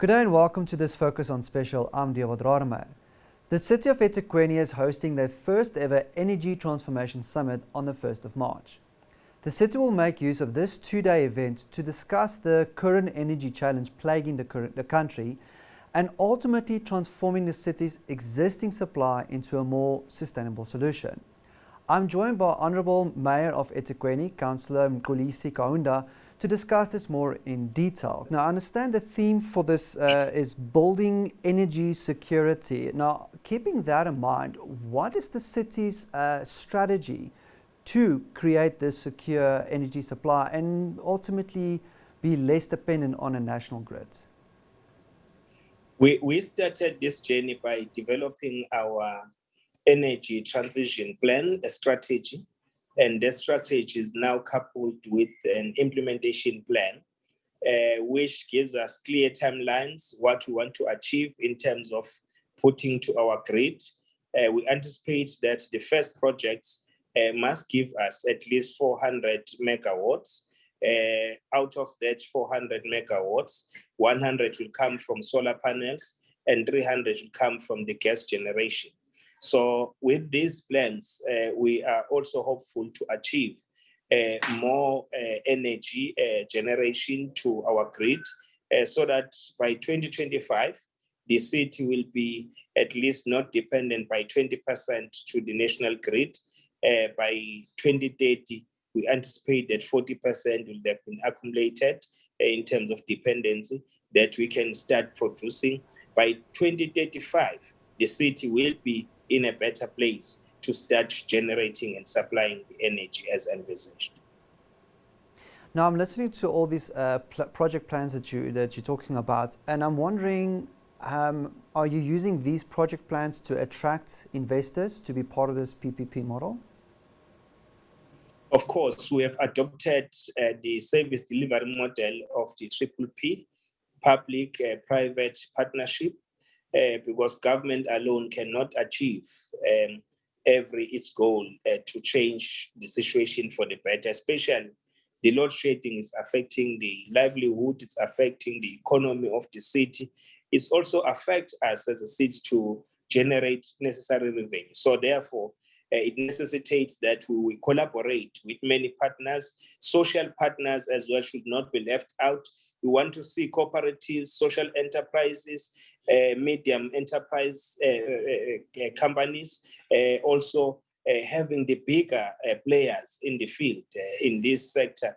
Good day and welcome to this Focus on Special. I'm Dewald. The city of eThekwini is hosting their first ever Energy Transformation Summit on the 1st of March. The city will make use of this two-day event to discuss the current energy challenge plaguing the country and ultimately transforming the city's existing supply into a more sustainable solution. I'm joined by Honourable Mayor of eThekwini, Councilor Mxolisi Kaunda, to discuss this more in detail. Now, I understand the theme for this is building energy security. Now, keeping that in mind, what is the city's strategy to create this secure energy supply and ultimately be less dependent on a national grid? We started this journey by developing our energy transition plan, a strategy. And that strategy is now coupled with an implementation plan, which gives us clear timelines, what we want to achieve in terms of putting to our grid. We anticipate that the first projects must give us at least 400 megawatts. Out of that 400 megawatts, 100 will come from solar panels and 300 will come from the gas generation. So with these plans, we are also hopeful to achieve more energy generation to our grid so that by 2025, the city will be at least not dependent by 20% to the national grid. By 2030, we anticipate that 40% will have been accumulated in terms of dependency that we can start producing. By 2035, the city will be in a better place to start generating and supplying the energy as envisaged. Now, I'm listening to all these project plans that you're talking about, and I'm wondering, are you using these project plans to attract investors to be part of this PPP model? Of course, we have adopted the service delivery model of the PPP, public-private partnership, because government alone cannot achieve its goal to change the situation for the better, especially the load shedding is affecting the livelihood, it's affecting the economy of the city. It also affects us as a city to generate necessary revenue. So therefore, it necessitates that we will collaborate with many partners. Social partners as well should not be left out. We want to see cooperatives, social enterprises, medium enterprise companies, also having the bigger players in the field in this sector,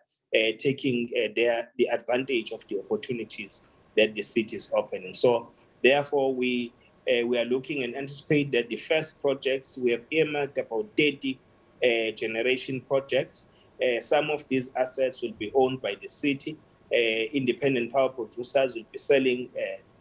taking the advantage of the opportunities that the city is opening. So therefore, we are looking and anticipate that the first projects, we have earmarked about 30 generation projects. Some of these assets will be owned by the city. Independent power producers will be selling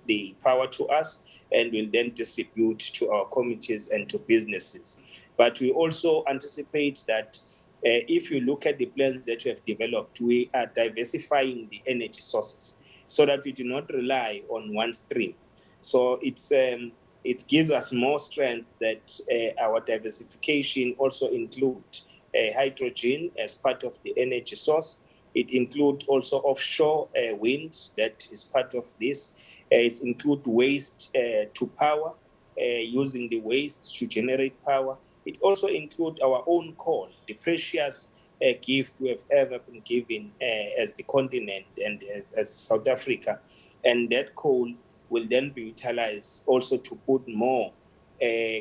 the power to us and will then distribute to our communities and to businesses. But we also anticipate that if you look at the plans that we have developed, we are diversifying the energy sources so that we do not rely on one stream. So it gives us more strength that our diversification also includes hydrogen as part of the energy source. It includes also offshore wind that is part of this. It includes waste to power, using the waste to generate power. It also includes our own coal, the precious gift we have ever been given as the continent and as South Africa. And that coal will then be utilized also to put more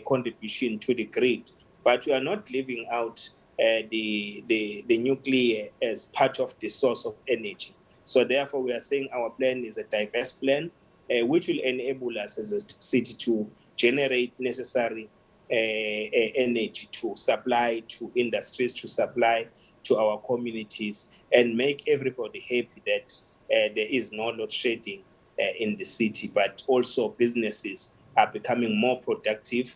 contribution to the grid. But we are not leaving out the nuclear as part of the source of energy. So therefore, we are saying our plan is a diverse plan, which will enable us as a city to generate necessary energy to supply to industries, to supply to our communities, and make everybody happy that there is no load shedding in the city, but also businesses are becoming more productive,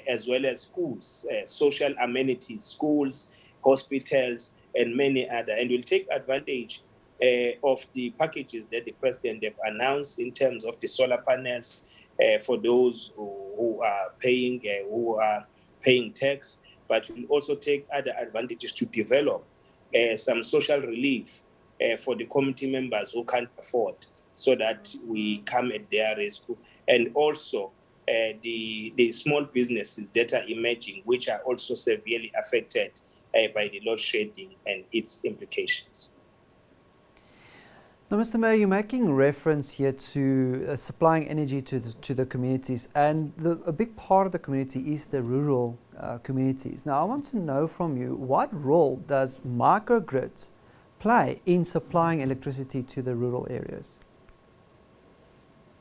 as well as schools, social amenities, schools, hospitals, and many other. And we'll take advantage of the packages that the president have announced in terms of the solar panels for those who are paying tax, but we'll also take other advantages to develop some social relief for the community members who can't afford so that we come at their rescue. And also the small businesses that are emerging, which are also severely affected by the load shedding and its implications. Now, Mr. Mayor, you're making reference here to supplying energy to the communities, and a big part of the community is the rural communities. Now, I want to know from you, what role does microgrids play in supplying electricity to the rural areas?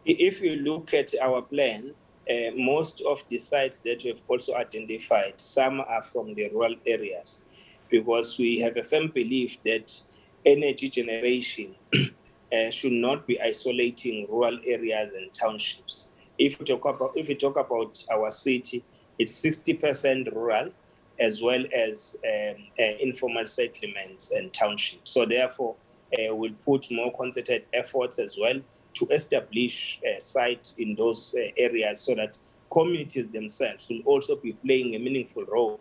If you look at our plan, most of the sites that we have also identified, some are from the rural areas, because we have a firm belief that energy generation should not be isolating rural areas and townships. If we talk about our city, it's 60% rural, as well as informal settlements and townships. So therefore, we'll put more concerted efforts as well to establish sites in those areas, so that communities themselves will also be playing a meaningful role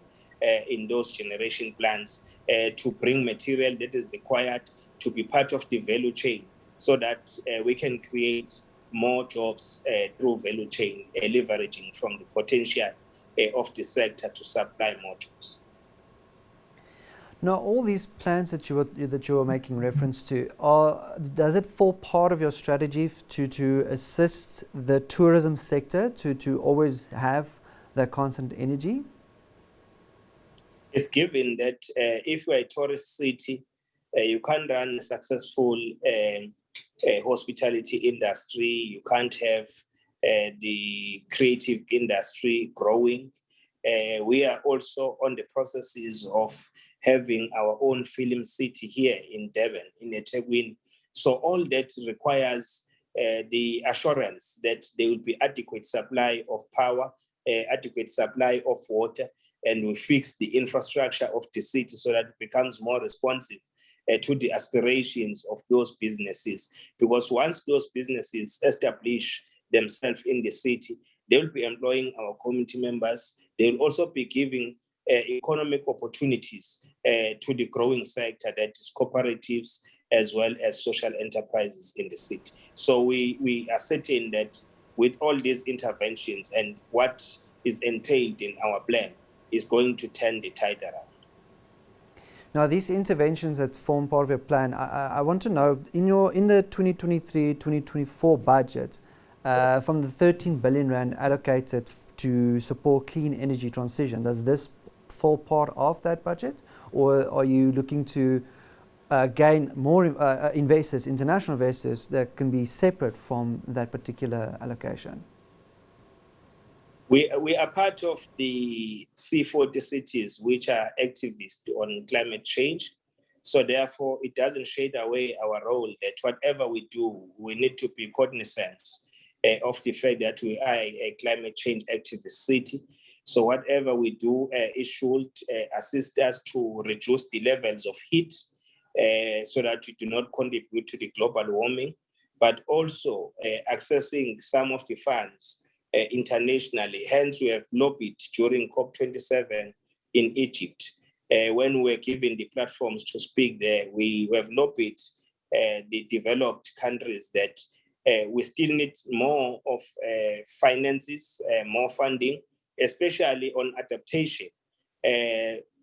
in those generation plans to bring material that is required to be part of the value chain, so that we can create more jobs through value chain, leveraging from the potential of the sector to supply more jobs. Now, all these plans that you are making reference to, does it fall part of your strategy to assist the tourism sector to always have that constant energy? It's given that if you're a tourist city, you can't run a successful hospitality industry, you can't have the creative industry growing. We are also on the processes of having our own film city here in Durban, in eThekwini. So all that requires the assurance that there will be adequate supply of power, adequate supply of water, and we fix the infrastructure of the city so that it becomes more responsive to the aspirations of those businesses. Because once those businesses establish themselves in the city, they will be employing our community members. They will also be giving economic opportunities to the growing sector, that is cooperatives as well as social enterprises in the city. So we are certain that with all these interventions and what is entailed in our plan is going to turn the tide around. Now, these interventions that form part of your plan, I want to know, in the 2023-2024 budget, from the 13 billion rand allocated to support clean energy transition, does this fall part of that budget, or are you looking to gain more investors, international investors, that can be separate from that particular allocation? We are part of the C40 cities, which are activists on climate change. So therefore, it doesn't shade away our role that whatever we do, we need to be cognizant of the fact that we are a climate change activist city. So whatever we do, it should assist us to reduce the levels of heat so that we do not contribute to the global warming, but also accessing some of the funds internationally. Hence, we have lobbied during COP27 in Egypt. When we were given the platforms to speak there, we have lobbied the developed countries that we still need more of finances, more funding, especially on adaptation.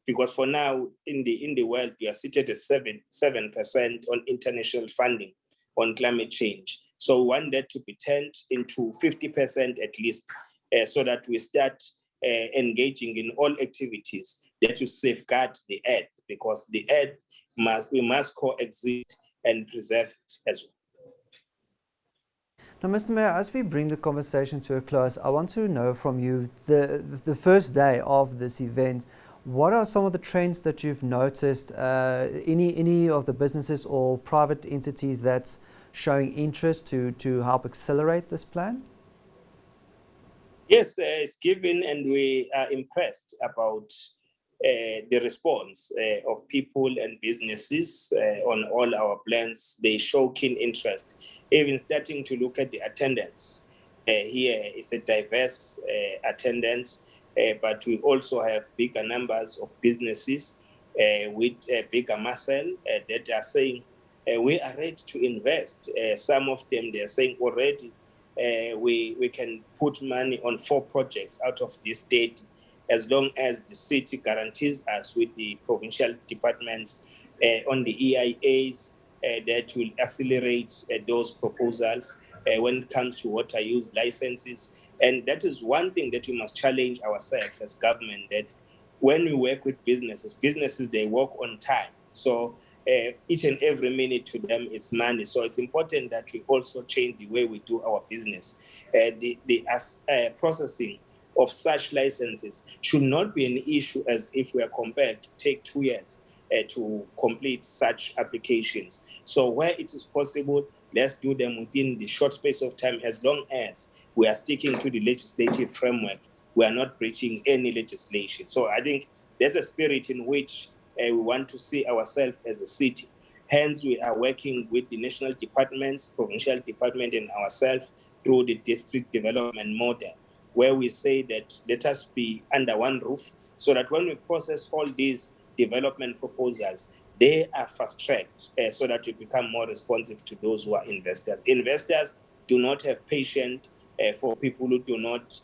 Because for now, in the world, we are seated at 7% on international funding on climate change. So we want that to be turned into 50% at least, so that we start engaging in all activities that will safeguard the earth, because the earth we must coexist and preserve it as well. Now, Mr. Mayor, as we bring the conversation to a close, I want to know from you, the first day of this event, what are some of the trends that you've noticed, any of the businesses or private entities that's showing interest to help accelerate this plan? Yes, it's given, and we are impressed about the response of people and businesses on all our plans. They show keen interest, even starting to look at the attendance. Here is a diverse attendance, but we also have bigger numbers of businesses with bigger muscle that are saying we are ready to invest. Some of them, they are saying already we can put money on 4 projects out of this 30, as long as the city guarantees us with the provincial departments on the EIAs that will accelerate those proposals when it comes to water use licenses. And that is one thing that we must challenge ourselves as government, that when we work with businesses, they work on time. So each and every minute to them is money. So it's important that we also change the way we do our business. The processing of such licenses should not be an issue as if we are compelled to take 2 years to complete such applications. So where it is possible, let's do them within the short space of time, as long as we are sticking to the legislative framework. We are not breaching any legislation. So I think there's a spirit in which we want to see ourselves as a city. Hence, we are working with the national departments, provincial department, and ourselves through the district development model, where we say that let us be under one roof, so that when we process all these development proposals, they are fast-tracked so that we become more responsive to those who are investors. Investors do not have patience for people who do not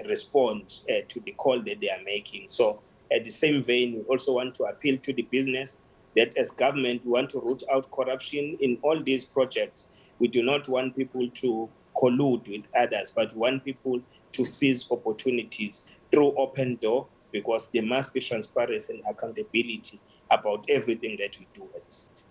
respond to the call that they are making. So at the same vein, we also want to appeal to the business that as government, we want to root out corruption in all these projects. We do not want people to collude with others, but we want people to seize opportunities through open door, because there must be transparency and accountability about everything that we do as a city.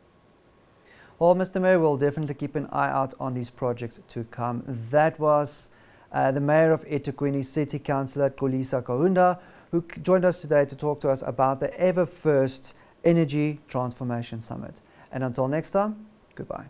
Well, Mr. Mayor, we'll definitely keep an eye out on these projects to come. That was the Mayor of eThekwini, City Councilor Mxolisi Kaunda, who joined us today to talk to us about the ever first Energy Transformation Summit. And until next time, goodbye.